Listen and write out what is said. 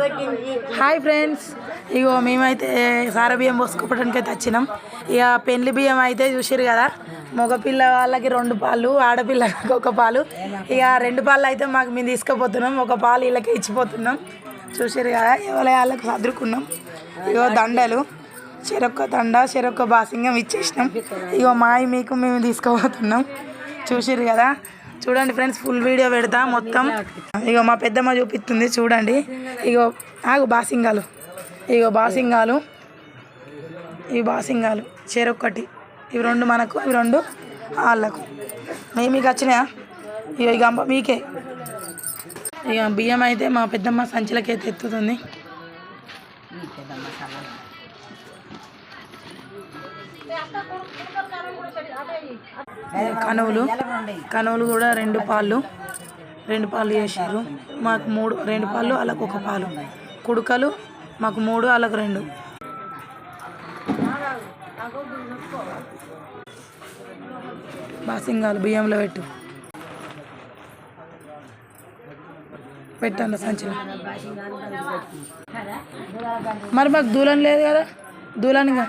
Hi friends, ఇగో మేమైతే సార బియ్యం పోసుకోవడానికి అయితే వచ్చినాం. ఇక పెళ్లి బియ్యం అయితే చూసారు కదా, మగపిల్ల వాళ్ళకి 2 పాలు, ఆడపిల్లకి 1 పాలు. ఇక 2 పాలు అయితే మాకు మేము తీసుకుపోతున్నాం, 1 పాలు వీళ్ళకి ఇచ్చిపోతున్నాం. చూసారు కదా, ఎవరి వాళ్ళకి సదురుకున్నాం. ఇగో దండలు, చెరొక్క దండ, చెరొక్క బాసింగం ఇచ్చేసినాం. ఇగో మాయి మీకు మేము తీసుకుపోతున్నాం. చూసారు కదా, చూడండి ఫ్రెండ్స్, ఫుల్ వీడియో పెడతా మొత్తం. ఇగో మా పెద్దమ్మ చూపిస్తుంది చూడండి. ఇగో బాసింగాలు, ఇగో బాసింగాలు, ఇవి బాసింగాలు చెరొక్కటి. ఇవి 2 మనకు, ఇవి 2 వాళ్ళకు. మీకు వచ్చినాయా? ఇక మీకే. ఇక బియ్యం అయితే మా పెద్దమ్మ సంచులకైతే ఎత్తుతుంది. కనువులు కూడా 2 పాలు చేసారు. మాకు 2 పాలు, వాళ్ళకు 1 పాలు. కుడుకలు మాకు 3, వాళ్ళకు 2. బాసింగాలు బియ్యంలో పెట్టండి సంచిలో. మరి మాకు దూలం లేదు కదా, దూలానిగా